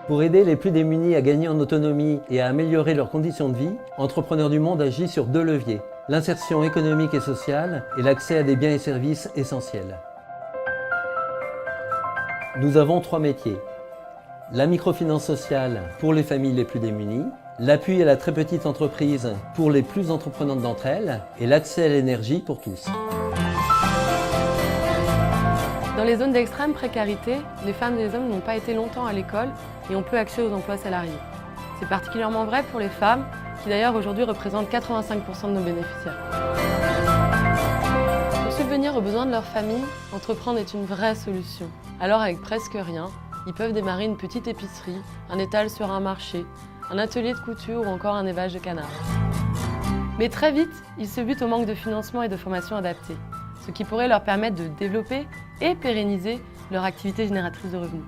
Pour aider les plus démunis à gagner en autonomie et à améliorer leurs conditions de vie, Entrepreneurs du Monde agit sur 2 leviers, l'insertion économique et sociale et l'accès à des biens et services essentiels. Nous avons 3 métiers. La microfinance sociale pour les familles les plus démunies, l'appui à la très petite entreprise pour les plus entreprenantes d'entre elles et l'accès à l'énergie pour tous. Dans les zones d'extrême précarité, les femmes et les hommes n'ont pas été longtemps à l'école et ont peu accès aux emplois salariés. C'est particulièrement vrai pour les femmes, qui d'ailleurs aujourd'hui représentent 85% de nos bénéficiaires. Pour subvenir aux besoins de leur famille, entreprendre est une vraie solution. Alors avec presque rien, ils peuvent démarrer une petite épicerie, un étal sur un marché, un atelier de couture ou encore un élevage de canards. Mais très vite, ils se butent au manque de financement et de formation adaptée, ce qui pourrait leur permettre de développer et pérenniser leur activité génératrice de revenus.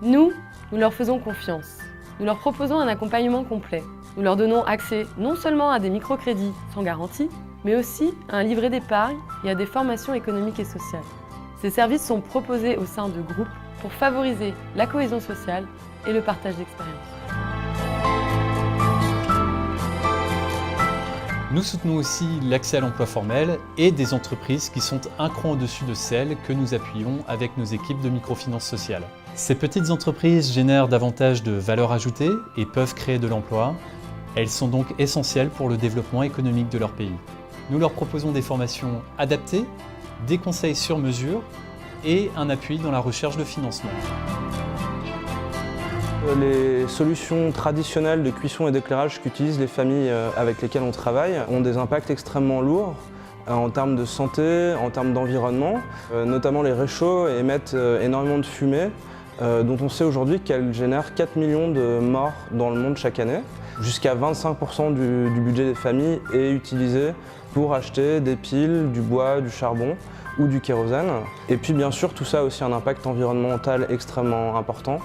Nous leur faisons confiance. Nous leur proposons un accompagnement complet. Nous leur donnons accès non seulement à des microcrédits sans garantie, mais aussi à un livret d'épargne et à des formations économiques et sociales. Ces services sont proposés au sein de groupes pour favoriser la cohésion sociale et le partage d'expériences. Nous soutenons aussi l'accès à l'emploi formel et des entreprises qui sont un cran au-dessus de celles que nous appuyons avec nos équipes de microfinance sociale. Ces petites entreprises génèrent davantage de valeur ajoutée et peuvent créer de l'emploi. Elles sont donc essentielles pour le développement économique de leur pays. Nous leur proposons des formations adaptées, des conseils sur mesure et un appui dans la recherche de financement. Les solutions traditionnelles de cuisson et d'éclairage qu'utilisent les familles avec lesquelles on travaille ont des impacts extrêmement lourds en termes de santé, en termes d'environnement. Notamment les réchauds émettent énormément de fumée dont on sait aujourd'hui qu'elles génèrent 4 millions de morts dans le monde chaque année. Jusqu'à 25% du budget des familles est utilisé pour acheter des piles, du bois, du charbon ou du kérosène. Et puis bien sûr, tout ça a aussi un impact environnemental extrêmement important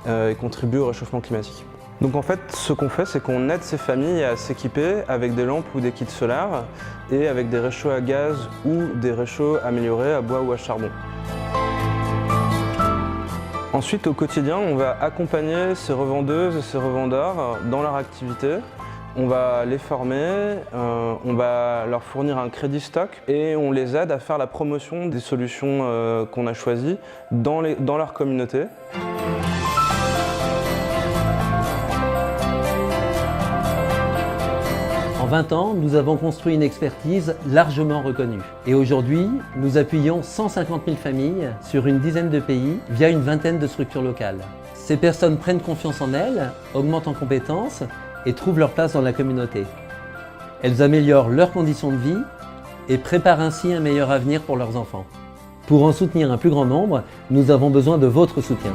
et contribue au réchauffement climatique. Donc en fait, ce qu'on fait, c'est qu'on aide ces familles à s'équiper avec des lampes ou des kits solaires et avec des réchauds à gaz ou des réchauds améliorés à bois ou à charbon. Ensuite, au quotidien, on va accompagner ces revendeuses et ces revendeurs dans leur activité. On va les former, on va leur fournir un crédit stock et on les aide à faire la promotion des solutions qu'on a choisies dans leur communauté. En 20 ans, nous avons construit une expertise largement reconnue. Et aujourd'hui, nous appuyons 150 000 familles sur une dizaine de pays via une vingtaine de structures locales. Ces personnes prennent confiance en elles, augmentent en compétences et trouvent leur place dans la communauté. Elles améliorent leurs conditions de vie et préparent ainsi un meilleur avenir pour leurs enfants. Pour en soutenir un plus grand nombre, nous avons besoin de votre soutien.